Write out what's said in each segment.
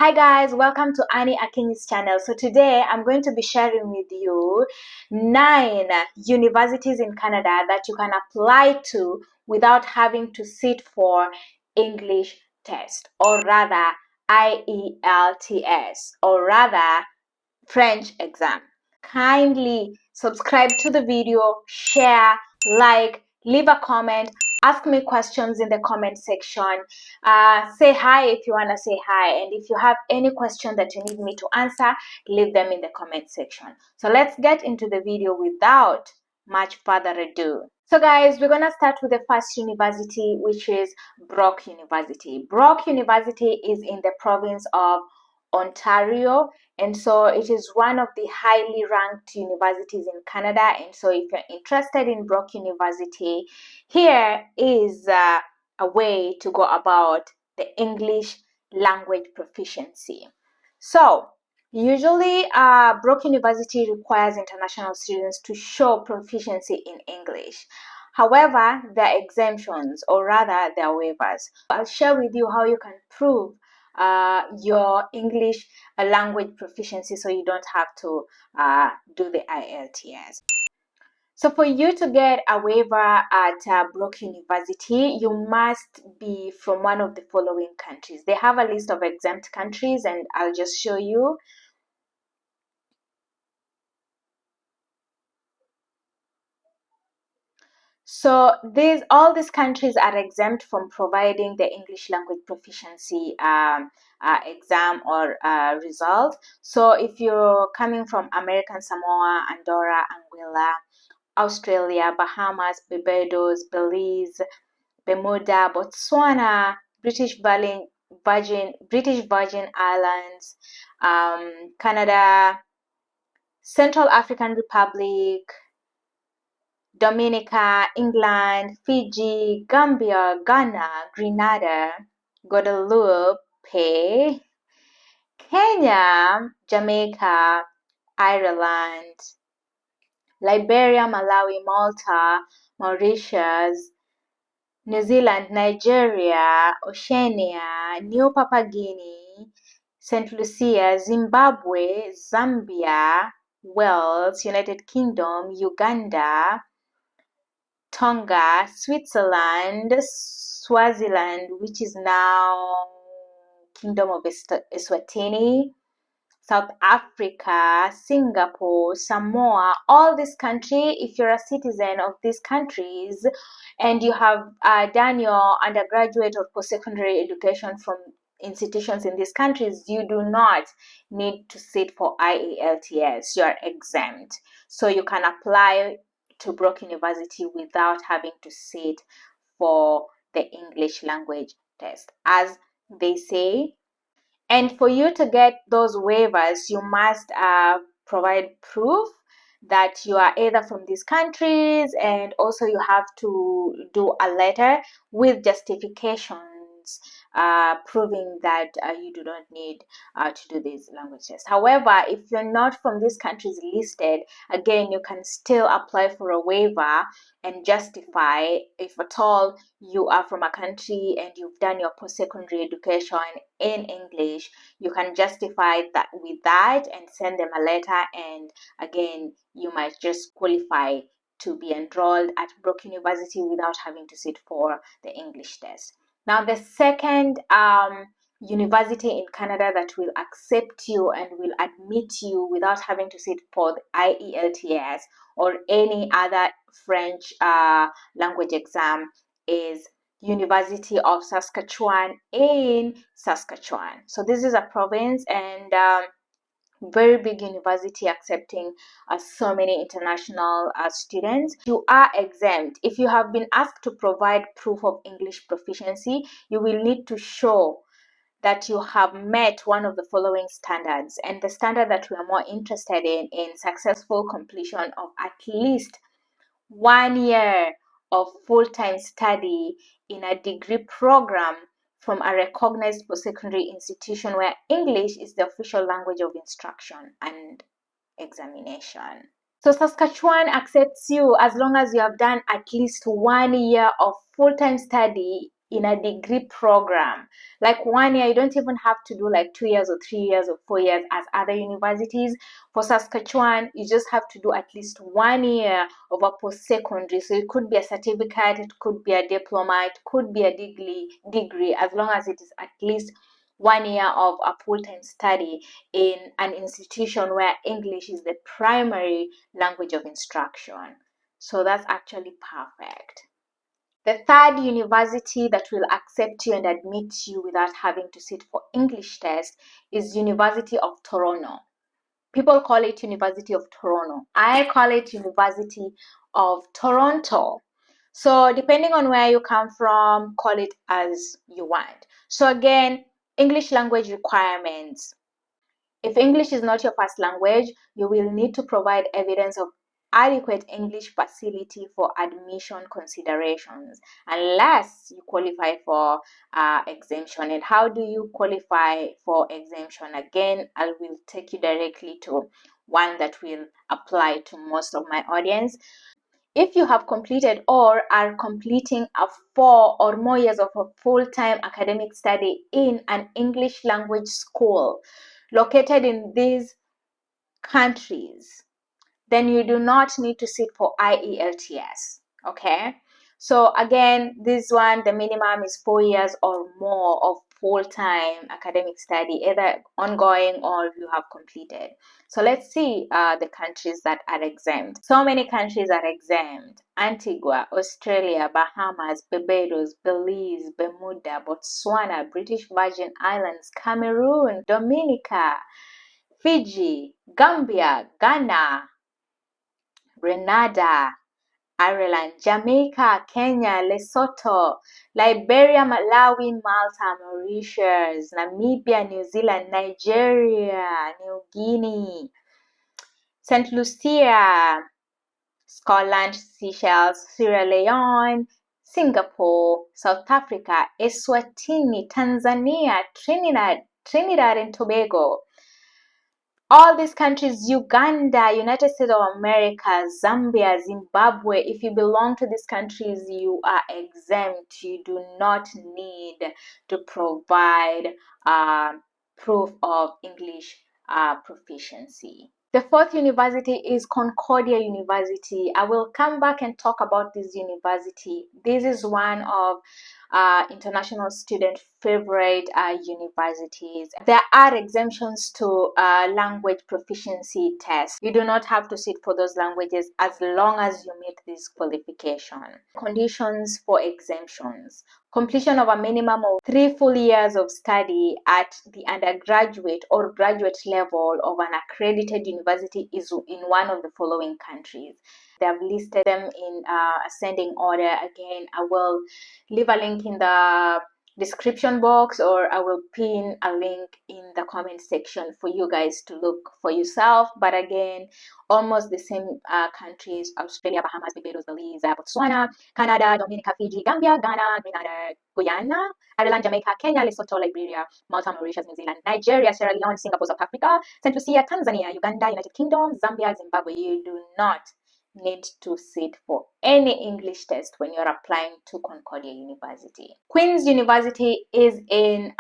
Hi guys, welcome to Annie Akinyi's channel. So today I'm going to be sharing with you 9 universities in Canada that you can apply to without having to sit for English test, or rather IELTS, or rather French exam. Kindly subscribe to the video, share, like, leave a comment, ask me questions in the comment section. Say hi if you want to say hi, and if you have any question that you need me to answer, leave them in the comment section. So let's get into the video without much further ado. So guys, we're gonna start with the first university, which is Brock University. Brock University is in the province of Ontario, and so it is one of the highly ranked universities in Canada. And so if you're interested in Brock University, here is a way to go about the English language proficiency. So usually Brock University requires international students to show proficiency in English. However, there are exemptions, or rather there are waivers. I'll share with you how you can prove your English language proficiency so you don't have to do the IELTS. So for you to get a waiver at Brock University, you must be from one of the following countries. They have a list of exempt countries, and I'll just show you. So all these countries are exempt from providing the English language proficiency exam or result. So if you're coming from American Samoa, Andorra, Anguilla, Australia, Bahamas, Barbados, Belize, Bermuda, Botswana, British Virgin Islands, Canada, Central African Republic, Dominica, England, Fiji, Gambia, Ghana, Grenada, Guadeloupe, Kenya, Jamaica, Ireland, Liberia, Malawi, Malta, Mauritius, New Zealand, Nigeria, Oceania, New Papua Guinea, St. Lucia, Zimbabwe, Zambia, Wales, United Kingdom, Uganda, Tonga, Switzerland, Swaziland, which is now Kingdom of Eswatini, South Africa, Singapore, Samoa, all these countries, if you're a citizen of these countries and you have done your undergraduate or post-secondary education from institutions in these countries, you do not need to sit for IELTS. You are exempt. So you can apply to Brock University without having to sit for the English language test, as they say. And for you to get those waivers, you must provide proof that you are either from these countries, and also you have to do a letter with justifications proving that you do not need to do these language tests. However, if you're not from these countries listed, again, you can still apply for a waiver and justify, if at all you are from a country and you've done your post-secondary education in English, you can justify that with that and send them a letter, and again, you might just qualify to be enrolled at Brock University without having to sit for the English test. Now, the second university in Canada that will accept you and will admit you without having to sit for the IELTS or any other French language exam is University of Saskatchewan in Saskatchewan. So this is a province, and very big university accepting so many international students. You are exempt. If you have been asked to provide proof of English proficiency, you will need to show that you have met one of the following standards, and the standard that we are more interested in successful completion of at least 1 year of full-time study in a degree program from a recognized post-secondary institution where English is the official language of instruction and examination. So Saskatchewan accepts you as long as you have done at least 1 year of full-time study in a degree program. Like 1 year, you don't even have to do like 2 years or 3 years or 4 years as other universities. For Saskatchewan, you just have to do at least 1 year of a post-secondary. So it could be a certificate, it could be a diploma, it could be a degree, as long as it is at least 1 year of a full-time study in an institution where English is the primary language of instruction. So that's actually perfect. The third university that will accept you and admit you without having to sit for English test is University of Toronto. People call it University of Toronto. I call it University of Toronto. So depending on where you come from, call it as you want. So again, English language requirements. If English is not your first language, you will need to provide evidence of adequate English facility for admission considerations, unless you qualify for exemption. And how do you qualify for exemption? Again, I will take you directly to one that will apply to most of my audience. If you have completed or are completing a 4 or more years of a full-time academic study in an English language school located in these countries, then you do not need to sit for IELTS. Okay, so again, this one, the minimum is 4 years or more of full-time academic study, either ongoing or you have completed. So let's see the countries that are exempt. So many countries are exempt: Antigua, Australia, Bahamas, Barbados, Belize, Bermuda, Botswana, British Virgin Islands, Cameroon, Dominica, Fiji, Gambia, Ghana, Grenada, Ireland, Jamaica, Kenya, Lesotho, Liberia, Malawi, Malta, Mauritius, Namibia, New Zealand, Nigeria, New Guinea, St. Lucia, Scotland, Seychelles, Sierra Leone, Singapore, South Africa, Eswatini, Tanzania, Trinidad and Tobago. All these countries, Uganda, United States of America, Zambia, Zimbabwe, if you belong to these countries, you are exempt. You do not need to provide proof of English proficiency. The fourth university is Concordia University. I will come back and talk about this university. This is one of international student favorite universities. There are exemptions to language proficiency tests. You do not have to sit for those languages as long as you meet this qualification. Conditions for exemptions: completion of a minimum of 3 full years of study at the undergraduate or graduate level of an accredited university is in one of the following countries. They have listed them in ascending order. Again, I will leave a link in the description box, or I will pin a link in the comment section for you guys to look for yourself. But again, almost the same countries: Australia, Bahamas, Barbados, Belize, Botswana, Canada, Dominica, Fiji, Gambia, Ghana, Grenada, Guyana, Ireland, Jamaica, Kenya, Lesotho, Liberia, Malta, Mauritius, New Zealand, Nigeria, Sierra Leone, Singapore, South Africa, St. Lucia, Tanzania, Uganda, United Kingdom, Zambia, Zimbabwe. You do not need to sit for any English test when you're applying to Concordia University. Queen's University is in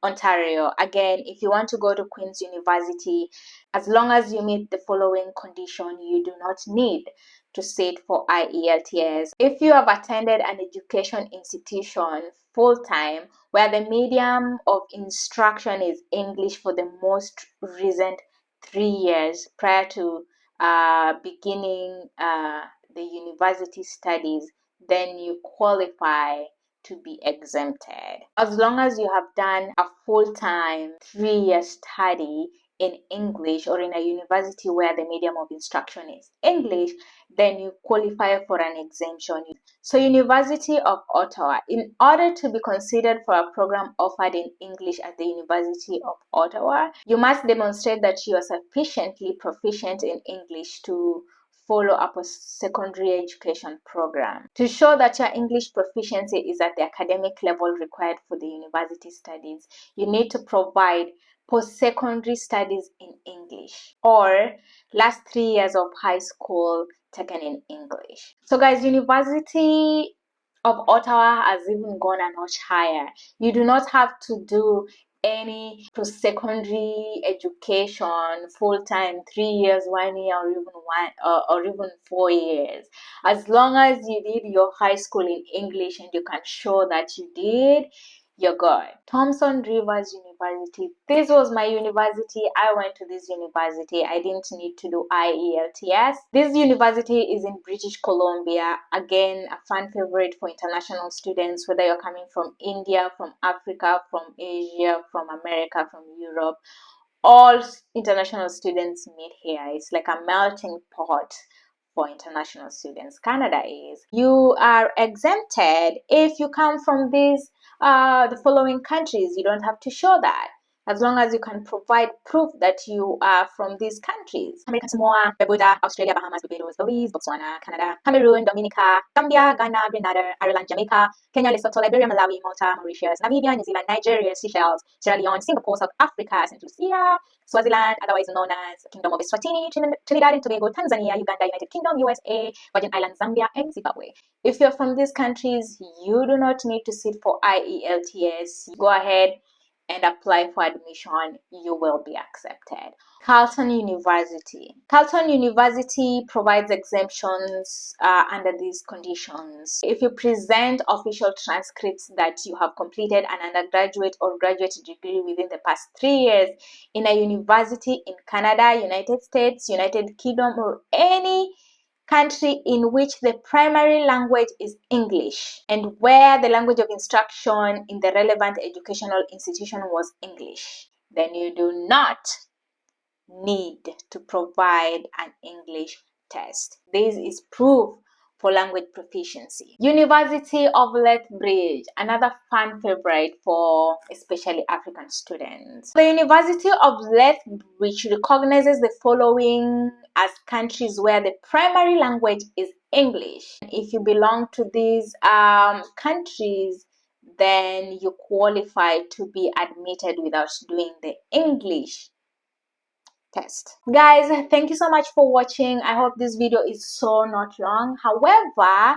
Ontario. Again, if you want to go to Queen's University, as long as you meet the following condition, you do not need to sit for IELTS. If you have attended an education institution full-time where the medium of instruction is English for the most recent 3 years prior to beginning the university studies, then you qualify to be exempted. As long as you have done a full-time 3-year study in English or in a university where the medium of instruction is English, then you qualify for an exemption. So University of Ottawa, in order to be considered for a program offered in English at the University of Ottawa, you must demonstrate that you are sufficiently proficient in English to follow up a secondary education program. To show that your English proficiency is at the academic level required for the university studies, you need to provide post-secondary studies in English or last 3 years of high school taken in English. So guys, university of Ottawa has even gone a notch higher. You do not have to do any post-secondary education full-time, 3 years, 1 year, or even 4 years. As long as you did your high school in English and you can show that you did, you're good. Thompson Rivers University. This was my university. I went to this university. I didn't need to do IELTS. This university is in British Columbia. Again, a fan favorite for international students, whether you're coming from India, from Africa, from Asia, from America, from Europe. All international students meet here. It's like a melting pot for international students. Canada is. You are exempted if you come from the following countries. You don't have to show that, as long as you can provide proof that you are from these countries: American Samoa, Bermuda, Australia, Bahamas, Barbados, Belize, Botswana, Canada, Cameroon, Dominica, Gambia, Ghana, Grenada, Ireland, Jamaica, Kenya, Lesotho, Liberia, Malawi, Malta, Mauritius, Namibia, New Zealand, Nigeria, Seychelles, Sierra Leone, Singapore, South Africa, St. Lucia, Swaziland, otherwise known as Kingdom of Eswatini, Trinidad and Tobago, Tanzania, Uganda, United Kingdom, USA, Virgin Islands, Zambia, and Zimbabwe. If you're from these countries, you do not need to sit for IELTS. Go ahead and apply for admission. You will be accepted. Carleton University. Carleton University provides exemptions under these conditions. If you present official transcripts that you have completed an undergraduate or graduate degree within the past 3 years in a university in Canada, United States, United Kingdom, or any country in which the primary language is English and where the language of instruction in the relevant educational institution was English, then you do not need to provide an English test. This is proof for language proficiency. University of Lethbridge, another fan favorite for especially African students. The University of Lethbridge recognizes the following as countries where the primary language is English. If you belong to these countries, then you qualify to be admitted without doing the English test. Guys, thank you so much for watching. I hope this video is so not long. However,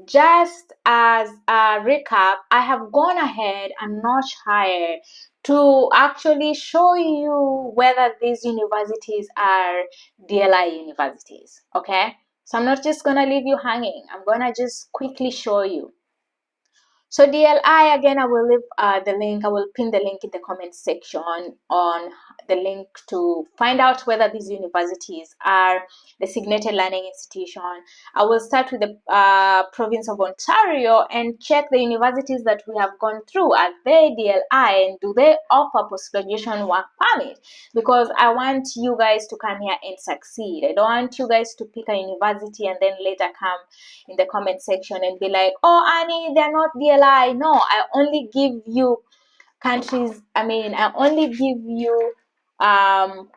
just as a recap, I have gone ahead a notch higher to actually show you whether these universities are DLI universities. Okay, so I'm not just gonna leave you hanging. I'm gonna just quickly show you. So DLI, again, I will leave the link. I will pin the link in the comment section on the link to find out whether these universities are designated learning institution. I will start with the province of Ontario and check the universities that we have gone through. Are they DLI and do they offer post-graduation work permit? Because I want you guys to come here and succeed. I don't want you guys to pick a university and then later come in the comment section and be like, oh Annie, they're not DLI. No, I only give you countries, I only give you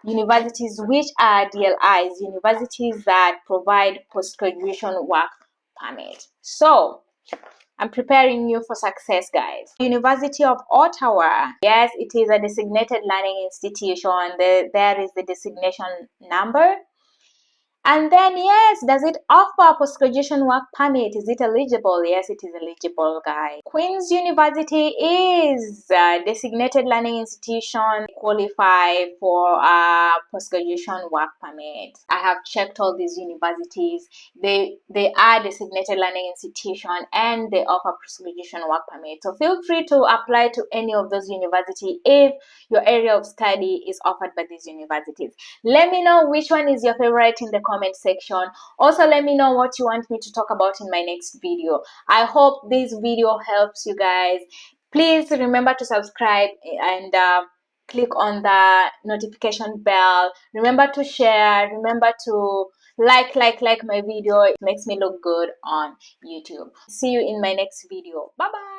universities which are DLIs, universities that provide post-graduation work permit. So I'm preparing you for success, guys. University of Ottawa, yes, it is a designated learning institution. There is the designation number. And then, yes, does it offer post-graduation work permit? Is it eligible? Yes, it is eligible, guys. Queen's University is a designated learning institution, qualify for a post-graduation work permit. I have checked all these universities. They are designated learning institution and they offer post-graduation work permit. So feel free to apply to any of those universities if your area of study is offered by these universities. Let me know which one is your favorite in the comment section. Also, let me know what you want me to talk about in my next video. I hope this video helps you guys. Please remember to subscribe and click on the notification bell. Remember to share. Remember to like my video. It makes me look good on YouTube. See you in my next video. Bye bye.